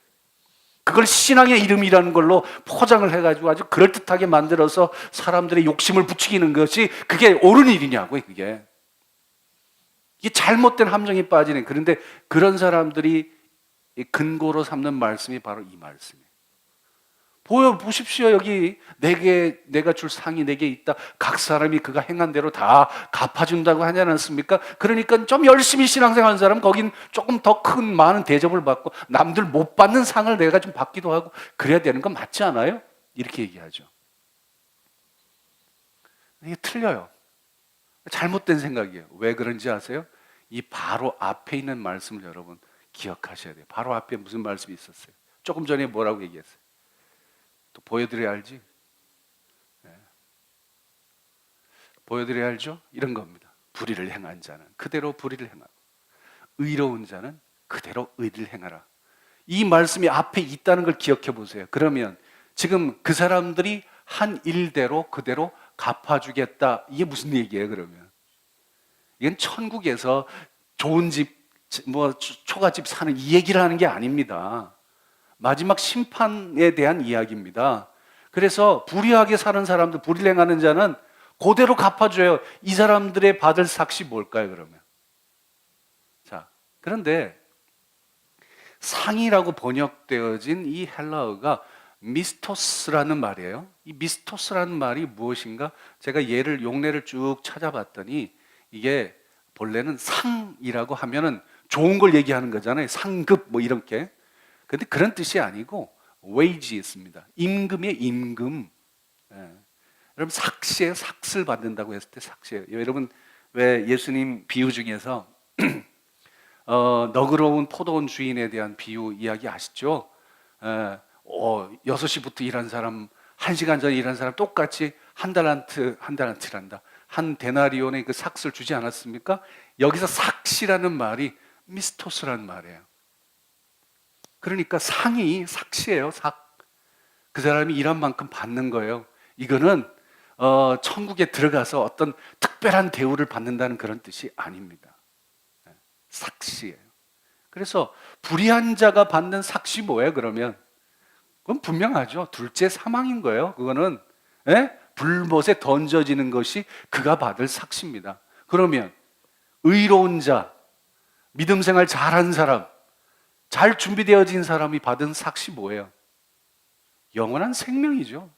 그걸 신앙의 이름이라는 걸로 포장을 해가지고 아주 그럴듯하게 만들어서 사람들의 욕심을 부추기는 것이 그게 옳은 일이냐고요, 그게. 이게 잘못된 함정에 빠지는. 그런데 그런 사람들이 근거로 삼는 말씀이 바로 이 말씀이에요. 보십시오. 여기 내가 줄 상이 내게 있다. 각 사람이 그가 행한 대로 다 갚아준다고 하지 않았습니까? 그러니까 좀 열심히 신앙생활하는 사람은 거긴 조금 더 큰 많은 대접을 받고 남들 못 받는 상을 내가 좀 받기도 하고 그래야 되는 건 맞지 않아요? 이렇게 얘기하죠. 이게 틀려요. 잘못된 생각이에요. 왜 그런지 아세요? 이 바로 앞에 있는 말씀을 여러분 기억하셔야 돼요. 바로 앞에 무슨 말씀이 있었어요? 조금 전에 뭐라고 얘기했어요? 또 보여드려야 알지? 보여드려야 알죠? 이런 겁니다. 불의를 행한 자는 그대로 불의를 행하고 의로운 자는 그대로 의를 행하라. 이 말씀이 앞에 있다는 걸 기억해 보세요. 그러면 지금 그 사람들이 한 일대로 그대로 갚아주겠다. 이게 무슨 얘기예요, 그러면? 이건 천국에서 좋은 집, 초가집 사는 이 얘기를 하는 게 아닙니다. 마지막 심판에 대한 이야기입니다. 그래서 불의하게 사는 사람들, 불의를 행하는 자는 그대로 갚아줘요. 이 사람들의 받을 삭시 뭘까요, 그러면? 자, 그런데 상이라고 번역되어진 이 헬라어가 미스토스라는 말이에요. 이 미스토스라는 말이 무엇인가? 제가 용례를 쭉 찾아봤더니 이게 본래는 상이라고 하면은 좋은 걸 얘기하는 거잖아요. 상급 뭐 이렇게. 근데 그런 뜻이 아니고 wage였습니다. 임금이에요, 임금. 여러분, 삭시에 삭슬 받는다고 했을 때 삭시예요. 여러분, 왜 예수님 비유 중에서 너그러운 포도원 주인에 대한 비유 이야기 아시죠? 6시부터 일한 사람, 1시간 전에 일한 사람 똑같이 한 달란트란다. 한 데나리온의 그 삭스를 주지 않았습니까? 여기서 삭시라는 말이 미스토스라는 말이에요. 그러니까 상이 삭시예요, 삭. 그 사람이 일한 만큼 받는 거예요. 이거는 천국에 들어가서 어떤 특별한 대우를 받는다는 그런 뜻이 아닙니다. 삭시예요. 그래서 불의한 자가 받는 삭시 뭐예요, 그러면? 그건 분명하죠. 둘째 사망인 거예요. 그거는 불못에 던져지는 것이 그가 받을 삭시입니다. 그러면 의로운 자, 믿음 생활 잘한 사람, 잘 준비되어진 사람이 받은 삭시 뭐예요? 영원한 생명이죠.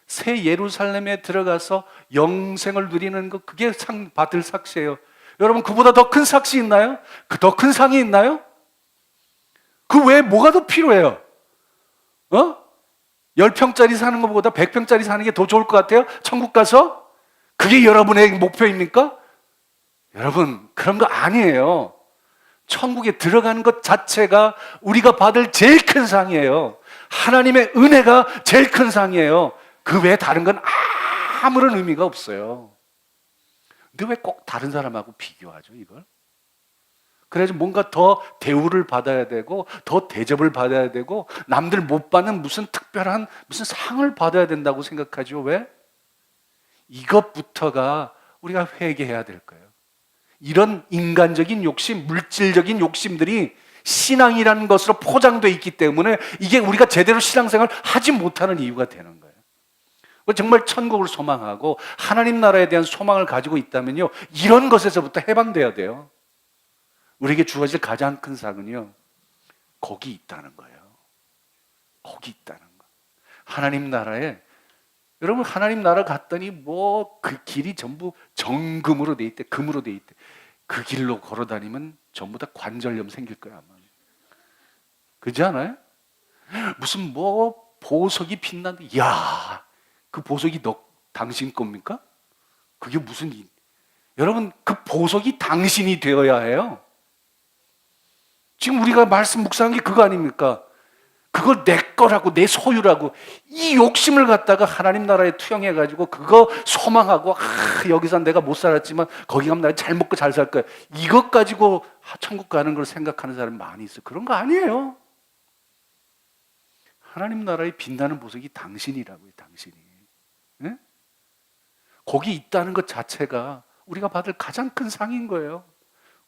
새 예루살렘에 들어가서 영생을 누리는 것, 그게 받을 삭시예요. 여러분, 그보다 더 큰 삭시 있나요? 그 더 큰 상이 있나요? 그 외에 뭐가 더 필요해요? 10평짜리 사는 것보다 100평짜리 사는 게 더 좋을 것 같아요? 천국 가서? 그게 여러분의 목표입니까? 여러분, 그런 거 아니에요. 천국에 들어가는 것 자체가 우리가 받을 제일 큰 상이에요. 하나님의 은혜가 제일 큰 상이에요. 그 외에 다른 건 아무런 의미가 없어요. 근데 왜 꼭 다른 사람하고 비교하죠, 이걸? 그래서 뭔가 더 대우를 받아야 되고, 더 대접을 받아야 되고, 남들 못 받는 무슨 특별한 무슨 상을 받아야 된다고 생각하죠. 왜? 이것부터가 우리가 회개해야 될 거예요. 이런 인간적인 욕심, 물질적인 욕심들이 신앙이라는 것으로 포장되어 있기 때문에 이게 우리가 제대로 신앙생활을 하지 못하는 이유가 되는 거예요. 정말 천국을 소망하고 하나님 나라에 대한 소망을 가지고 있다면요, 이런 것에서부터 해방돼야 돼요. 우리에게 주어질 가장 큰 상은요, 거기 있다는 거예요. 거기 있다는 거. 하나님 나라에, 여러분, 하나님 나라 갔더니 뭐 그 길이 전부 정금으로 돼 있대, 금으로 돼 있대. 그 길로 걸어 다니면 전부 다 관절염 생길 거야, 아마. 그렇지 않아요? 무슨 뭐 보석이 빛난다. 야, 그 보석이 당신 겁니까? 그게 무슨 일? 여러분, 그 보석이 당신이 되어야 해요. 지금 우리가 말씀 묵상한 게 그거 아닙니까? 그걸 내 거라고, 내 소유라고, 이 욕심을 갖다가 하나님 나라에 투영해가지고 그거 소망하고, 여기서 내가 못 살았지만 거기 가면 나 잘 먹고 잘 살 거야, 이것 가지고 천국 가는 걸 생각하는 사람이 많이 있어요. 그런 거 아니에요. 하나님 나라에 빛나는 보석이 당신이라고요, 당신이. 네? 거기 있다는 것 자체가 우리가 받을 가장 큰 상인 거예요.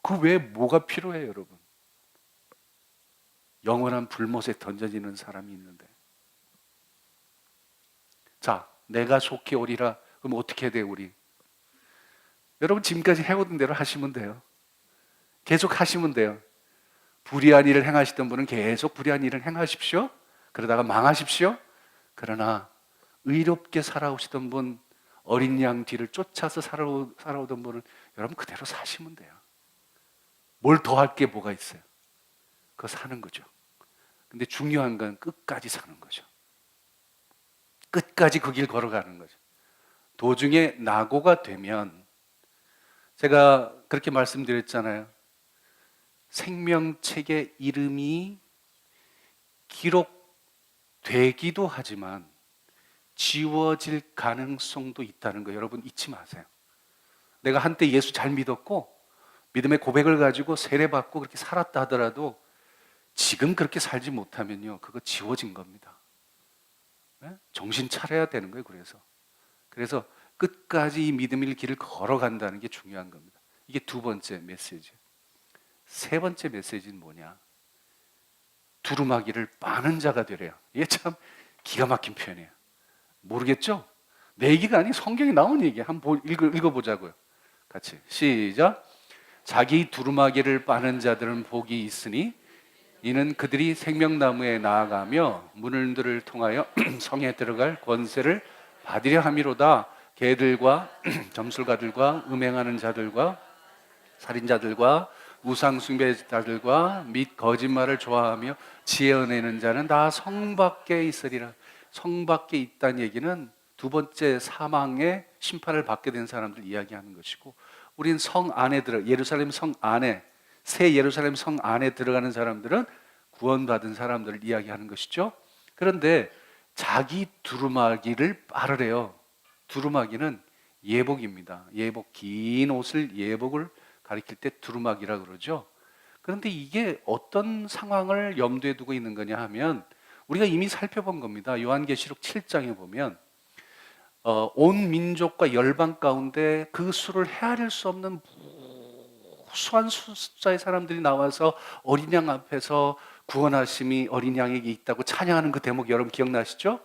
그 외에 뭐가 필요해요, 여러분? 영원한 불못에 던져지는 사람이 있는데, 자, 내가 속히 오리라. 그럼 어떻게 해야 돼요, 우리? 여러분, 지금까지 해오던 대로 하시면 돼요. 계속 하시면 돼요. 불의한 일을 행하시던 분은 계속 불의한 일을 행하십시오. 그러다가 망하십시오. 그러나 의롭게 살아오시던 분, 어린 양 뒤를 쫓아서 살아오던 분은 여러분 그대로 사시면 돼요. 뭘 더 할 게 뭐가 있어요? 그거 사는 거죠. 근데 중요한 건 끝까지 사는 거죠. 끝까지 그 길 걸어가는 거죠. 도중에 낙오가 되면, 제가 그렇게 말씀드렸잖아요. 생명책의 이름이 기록되기도 하지만 지워질 가능성도 있다는 거 여러분 잊지 마세요. 내가 한때 예수 잘 믿었고 믿음의 고백을 가지고 세례받고 그렇게 살았다 하더라도 지금 그렇게 살지 못하면요, 그거 지워진 겁니다. 네? 정신 차려야 되는 거예요. 그래서 끝까지 이 믿음의 길을 걸어간다는 게 중요한 겁니다. 이게 두 번째 메시지. 세 번째 메시지는 뭐냐? 두루마기를 빠는 자가 되래요. 이게 참 기가 막힌 표현이에요. 모르겠죠? 내 얘기가 아닌 성경에 나온 얘기예요. 한번 읽어보자고요. 같이 시작. 자기 두루마기를 빠는 자들은 복이 있으니 이는 그들이 생명나무에 나아가며 문들을 통하여 성에 들어갈 권세를 받으려 함이로다. 개들과 점술가들과 음행하는 자들과 살인자들과 우상숭배자들과 및 거짓말을 좋아하며 지혜어내는 자는 다 성 밖에 있으리라. 성 밖에 있다는 얘기는 두 번째 사망의 심판을 받게 된 사람들 이야기하는 것이고, 우린 성 안에 예루살렘 성 안에, 새 예루살렘 성 안에 들어가는 사람들은 구원받은 사람들을 이야기하는 것이죠. 그런데 자기 두루마기를 빨으래요. 두루마기는 예복입니다. 예복, 긴 옷을 예복을 가리킬 때 두루마기라 그러죠. 그런데 이게 어떤 상황을 염두에 두고 있는 거냐 하면 우리가 이미 살펴본 겁니다. 요한계시록 7장에 보면 온 민족과 열방 가운데 그 수를 헤아릴 수 없는 무수한 숫자의 사람들이 나와서 어린 양 앞에서 구원하심이 어린 양에게 있다고 찬양하는 그 대목 여러분 기억나시죠?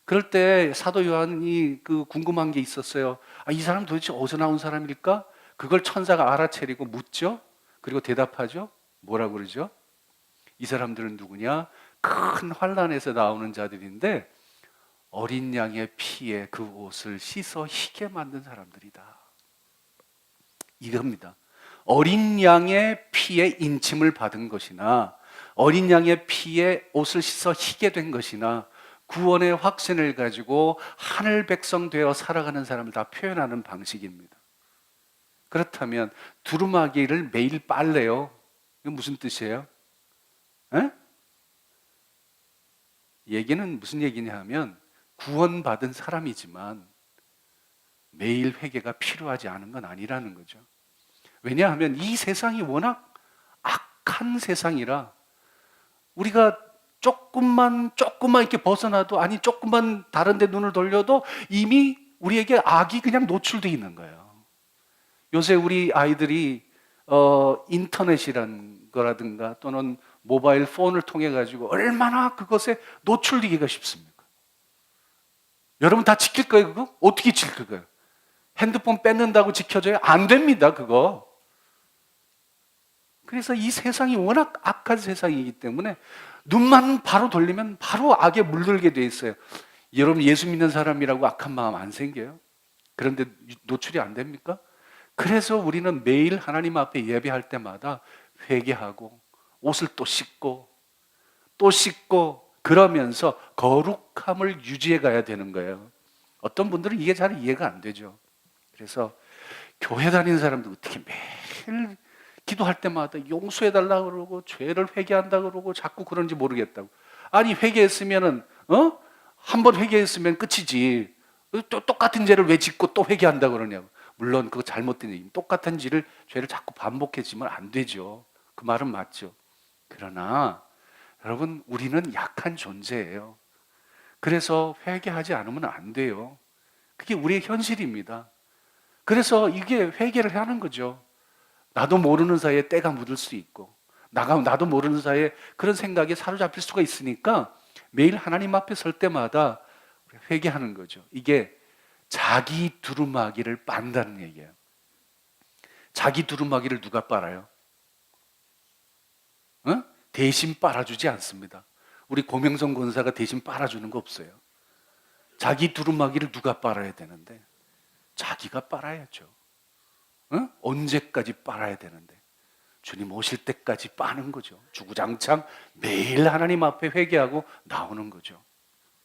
그럴 때 사도 요한이 그 궁금한 게 있었어요. 이 사람 도대체 어디서 나온 사람일까? 그걸 천사가 알아채리고 묻죠. 그리고 대답하죠. 뭐라고 그러죠? 이 사람들은 누구냐? 큰 환란에서 나오는 자들인데 어린 양의 피에 그 옷을 씻어 희게 만든 사람들이다. 이겁니다. 어린 양의 피에 인침을 받은 것이나 어린 양의 피에 옷을 씻어 희게 된 것이나 구원의 확신을 가지고 하늘 백성 되어 살아가는 사람을 다 표현하는 방식입니다. 그렇다면 두루마기를 매일 빨래요. 이게 무슨 뜻이에요? 에? 얘기는 무슨 얘기냐 하면 구원받은 사람이지만 매일 회개가 필요하지 않은 건 아니라는 거죠. 왜냐하면 이 세상이 워낙 악한 세상이라 우리가 조금만 이렇게 벗어나도 아니 조금만 다른 데 눈을 돌려도 이미 우리에게 악이 그냥 노출되어 있는 거예요. 요새 우리 아이들이 인터넷이라는 거라든가 또는 모바일 폰을 통해 가지고 얼마나 그것에 노출되기가 쉽습니까? 여러분 다 지킬 거예요, 그거? 어떻게 지킬 거예요? 핸드폰 뺏는다고 지켜져요? 안 됩니다, 그거. 그래서 이 세상이 워낙 악한 세상이기 때문에 눈만 바로 돌리면 바로 악에 물들게 돼 있어요. 여러분 예수 믿는 사람이라고 악한 마음 안 생겨요? 그런데 노출이 안 됩니까? 그래서 우리는 매일 하나님 앞에 예배할 때마다 회개하고 옷을 또 씻고 그러면서 거룩함을 유지해 가야 되는 거예요. 어떤 분들은 이게 잘 이해가 안 되죠. 그래서 교회 다니는 사람들 어떻게 매일 기도할 때마다 용서해 달라고 그러고 죄를 회개한다 그러고 자꾸 그런지 모르겠다고. 아니 회개했으면은 한 번 회개했으면 끝이지. 또 똑같은 죄를 왜 짓고 또 회개한다 그러냐고. 물론 그거 잘못된 얘기입니다. 똑같은 죄를 자꾸 반복해지면 안 되죠. 그 말은 맞죠. 그러나 여러분 우리는 약한 존재예요. 그래서 회개하지 않으면 안 돼요. 그게 우리의 현실입니다. 그래서 이게 회개를 하는 거죠. 나도 모르는 사이에 때가 묻을 수 있고 나도 모르는 사이에 그런 생각에 사로잡힐 수가 있으니까 매일 하나님 앞에 설 때마다 회개하는 거죠. 이게 자기 두루마기를 빤다는 얘기예요. 자기 두루마기를 누가 빨아요? 대신 빨아주지 않습니다. 우리 고명성 권사가 대신 빨아주는 거 없어요. 자기 두루마기를 누가 빨아야 되는데 자기가 빨아야죠. 언제까지 빨아야 되는데 주님 오실 때까지 빠는 거죠. 주구장창 매일 하나님 앞에 회개하고 나오는 거죠.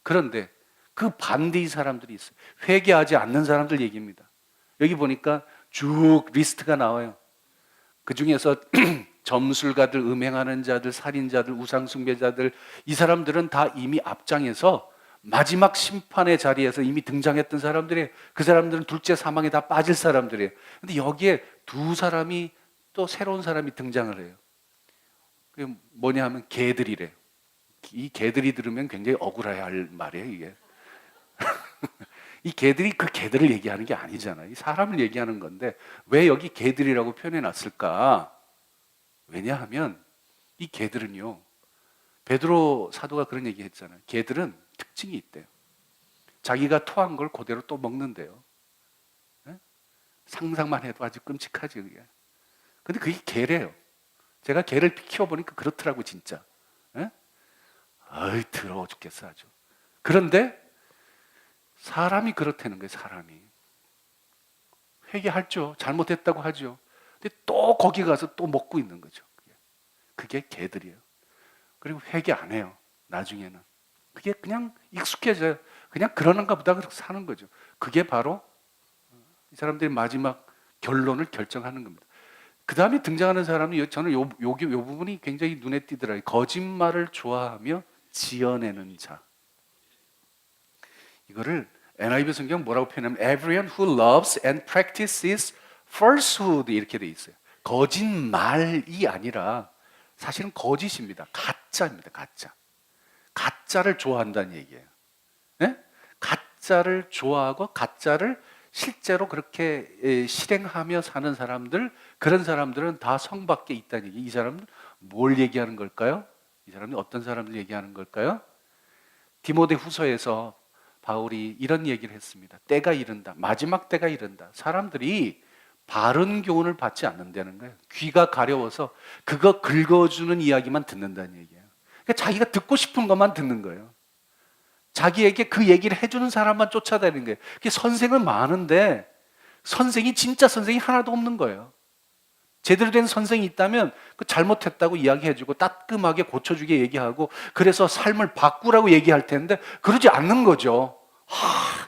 그런데 그 반대의 사람들이 있어요. 회개하지 않는 사람들 얘기입니다. 여기 보니까 쭉 리스트가 나와요. 그 중에서 점술가들, 음행하는 자들, 살인자들, 우상숭배자들 이 사람들은 다 이미 앞장에서 마지막 심판의 자리에서 이미 등장했던 사람들이에요. 그 사람들은 둘째 사망에 다 빠질 사람들이에요. 근데 여기에 두 사람이 또 새로운 사람이 등장을 해요. 그게 뭐냐 하면 개들이래요. 이 개들이 들으면 굉장히 억울해야 할 말이에요, 이게. 이 개들이 그 개들을 얘기하는 게 아니잖아요. 이 사람을 얘기하는 건데 왜 여기 개들이라고 표현해 놨을까? 왜냐하면 이 개들은요. 베드로 사도가 그런 얘기 했잖아요. 개들은 특징이 있대요. 자기가 토한 걸 그대로 또 먹는데요. 네? 상상만 해도 아주 끔찍하지 그게. 근데 그게 개래요. 제가 개를 키워보니까 그렇더라고 진짜. 네? 아이 더러워 죽겠어 아주. 그런데 사람이 그렇다는 거예요. 사람이 회개하죠. 잘못했다고 하죠. 근데 또 거기 가서 또 먹고 있는 거죠. 그게 개들이에요. 그리고 회개 안 해요. 나중에는 그게 그냥 익숙해져요. 그냥 그러는가 보다 그렇게 사는 거죠. 그게 바로 이 사람들의 마지막 결론을 결정하는 겁니다. 그 다음에 등장하는 사람이 저는 요 부분이 굉장히 눈에 띄더라고요. 거짓말을 좋아하며 지어내는 자. 이거를 NIV 성경 뭐라고 표현하면 everyone who loves and practices falsehood 이렇게 돼 있어요. 거짓말이 아니라 사실은 거짓입니다. 가짜입니다. 가짜. 가짜를 좋아한다는 얘기예요. 네? 가짜를 좋아하고 가짜를 실제로 그렇게 실행하며 사는 사람들, 그런 사람들은 다 성 밖에 있다는 얘기. 이 사람은 뭘 얘기하는 걸까요? 이 사람이 어떤 사람들 얘기하는 걸까요? 디모데 후서에서 바울이 이런 얘기를 했습니다. 때가 이른다. 마지막 때가 이른다. 사람들이 바른 교훈을 받지 않는다는 거예요. 귀가 가려워서 그거 긁어주는 이야기만 듣는다는 얘기예요. 그러니까 자기가 듣고 싶은 것만 듣는 거예요. 자기에게 그 얘기를 해주는 사람만 쫓아다니는 거예요. 선생은 많은데 선생이 진짜 선생이 하나도 없는 거예요. 제대로 된 선생이 있다면 그 잘못했다고 이야기해주고 따끔하게 고쳐주게 얘기하고 그래서 삶을 바꾸라고 얘기할 텐데 그러지 않는 거죠.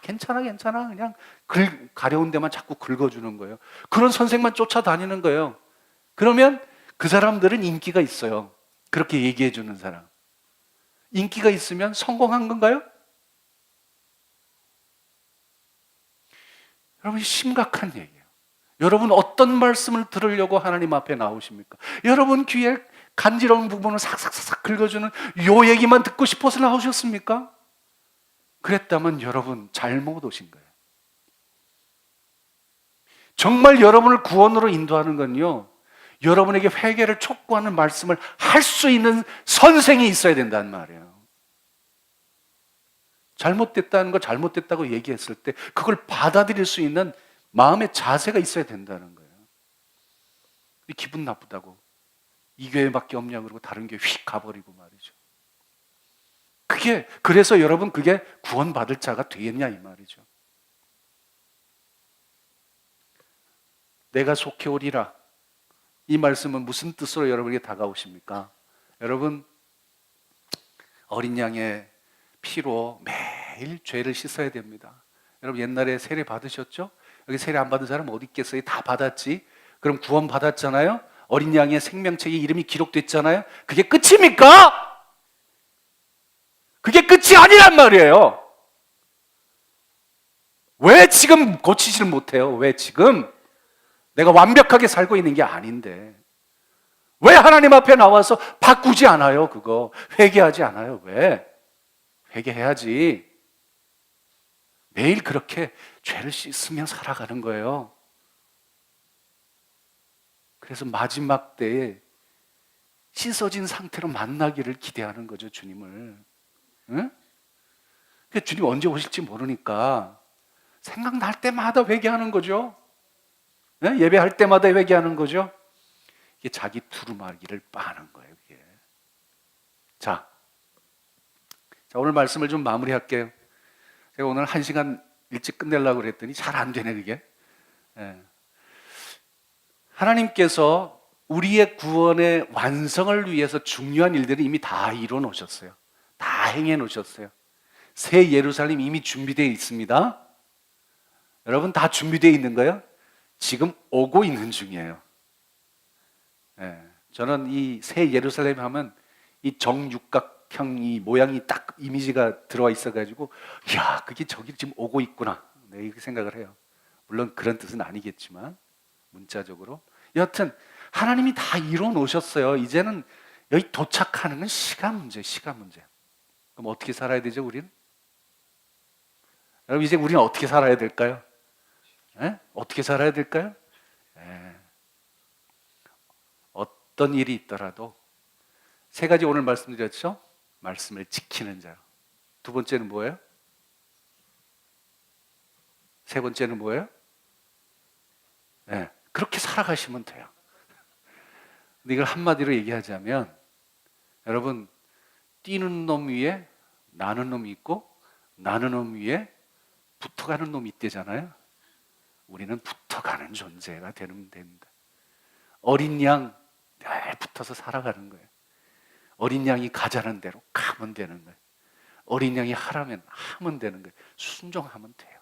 괜찮아 그냥 가려운 데만 자꾸 긁어주는 거예요. 그런 선생만 쫓아다니는 거예요. 그러면 그 사람들은 인기가 있어요. 그렇게 얘기해주는 사람. 인기가 있으면 성공한 건가요? 여러분 심각한 얘기예요. 여러분 어떤 말씀을 들으려고 하나님 앞에 나오십니까? 여러분 귀에 간지러운 부분을 삭삭삭 긁어주는 요 얘기만 듣고 싶어서 나오셨습니까? 그랬다면 여러분 잘못 오신 거예요. 정말 여러분을 구원으로 인도하는 건요, 여러분에게 회개를 촉구하는 말씀을 할 수 있는 선생이 있어야 된다는 말이에요. 잘못됐다는 거 잘못됐다고 얘기했을 때 그걸 받아들일 수 있는 마음의 자세가 있어야 된다는 거예요. 기분 나쁘다고 이 교회밖에 없냐 그러고 다른 교회 휙 가버리고 말이죠. 그래서 여러분 그게 구원받을 자가 되겠냐 이 말이죠. 내가 속해 오리라. 이 말씀은 무슨 뜻으로 여러분에게 다가오십니까? 여러분 어린 양의 피로 매일 죄를 씻어야 됩니다. 여러분 옛날에 세례 받으셨죠? 여기 세례 안 받은 사람 어디 있겠어요? 다 받았지. 그럼 구원 받았잖아요. 어린 양의 생명책에 이름이 기록됐잖아요. 그게 끝입니까? 그게 끝이 아니란 말이에요. 왜 지금 고치지를 못해요? 왜 지금? 내가 완벽하게 살고 있는 게 아닌데 왜 하나님 앞에 나와서 바꾸지 않아요? 그거 회개하지 않아요? 왜? 회개해야지. 매일 그렇게 죄를 씻으며 살아가는 거예요. 그래서 마지막 때에 씻어진 상태로 만나기를 기대하는 거죠, 주님을. 응? 주님 언제 오실지 모르니까 생각날 때마다 회개하는 거죠. 네? 예배할 때마다 회개하는 거죠. 이게 자기 두루마기를 빠는 거예요. 이게. 자, 오늘 말씀을 좀 마무리할게요. 제가 오늘 1시간 일찍 끝내려고 그랬더니 잘 안 되네 그게. 네. 하나님께서 우리의 구원의 완성을 위해서 중요한 일들을 이미 다 이루어 놓으셨어요. 다 행해 놓으셨어요. 새 예루살렘 이미 준비되어 있습니다. 여러분 다 준비되어 있는 거예요? 지금 오고 있는 중이에요. 네. 저는 이 새 예루살렘 하면 이 정육각형 이 모양이 딱 이미지가 들어와 있어가지고 야 그게 저기 지금 오고 있구나. 네, 이렇게 생각을 해요. 물론 그런 뜻은 아니겠지만 문자적으로 여하튼 하나님이 다 이루어 놓으셨어요. 이제는 여기 도착하는 건 시간 문제. 그럼 어떻게 살아야 되죠 우리는? 여러분 이제 우리는 어떻게 살아야 될까요? 네? 어떻게 살아야 될까요? 네. 어떤 일이 있더라도 세 가지 오늘 말씀드렸죠? 말씀을 지키는 자. 두 번째는 뭐예요? 세 번째는 뭐예요? 네. 그렇게 살아가시면 돼요. 근데 이걸 한마디로 얘기하자면 여러분 뛰는 놈 위에 나는 놈이 있고 나는 놈 위에 붙어가는 놈이 있대잖아요. 우리는 붙어가는 존재가 되면 됩니다. 어린 양 늘 붙어서 살아가는 거예요. 어린 양이 가자는 대로 가면 되는 거예요. 어린 양이 하라면 하면 되는 거예요. 순종하면 돼요.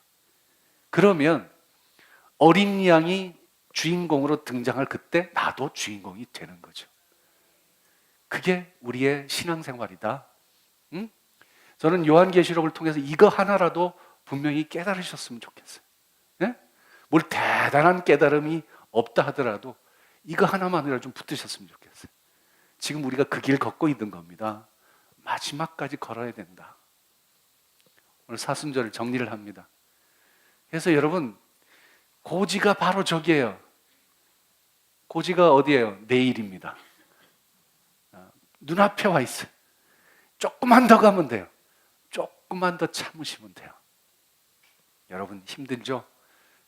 그러면 어린 양이 주인공으로 등장할 그때 나도 주인공이 되는 거죠. 그게 우리의 신앙생활이다. 응? 저는 요한계시록을 통해서 이거 하나라도 분명히 깨달으셨으면 좋겠어요. 예? 뭘 대단한 깨달음이 없다 하더라도 이거 하나만이라도 좀 붙으셨으면 좋겠어요. 지금 우리가 그 길 걷고 있는 겁니다. 마지막까지 걸어야 된다. 오늘 사순절을 정리를 합니다. 그래서 여러분, 고지가 바로 저기예요. 고지가 어디예요? 내일입니다. 눈앞에 와 있어요. 조금만 더 가면 돼요. 조금만 더 참으시면 돼요. 여러분 힘들죠?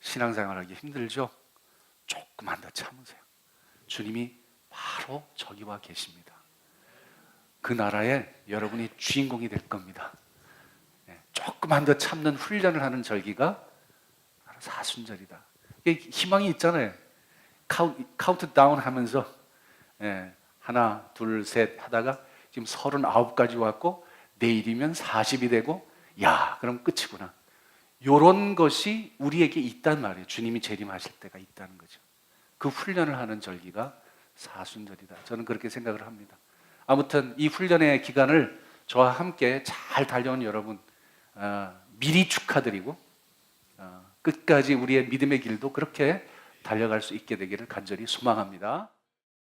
신앙생활하기 힘들죠? 조금만 더 참으세요. 주님이 바로 저기 와 계십니다. 그 나라에 여러분이 주인공이 될 겁니다. 조금만 더 참는 훈련을 하는 절기가 바로 사순절이다. 희망이 있잖아요. 카운트 다운 하면서 하나, 둘, 셋 하다가 지금 39까지 왔고 내일이면 40이 되고 야, 그럼 끝이구나. 이런 것이 우리에게 있단 말이에요. 주님이 재림하실 때가 있다는 거죠. 그 훈련을 하는 절기가 사순절이다. 저는 그렇게 생각을 합니다. 아무튼 이 훈련의 기간을 저와 함께 잘 달려온 여러분 미리 축하드리고 끝까지 우리의 믿음의 길도 그렇게 달려갈 수 있게 되기를 간절히 소망합니다.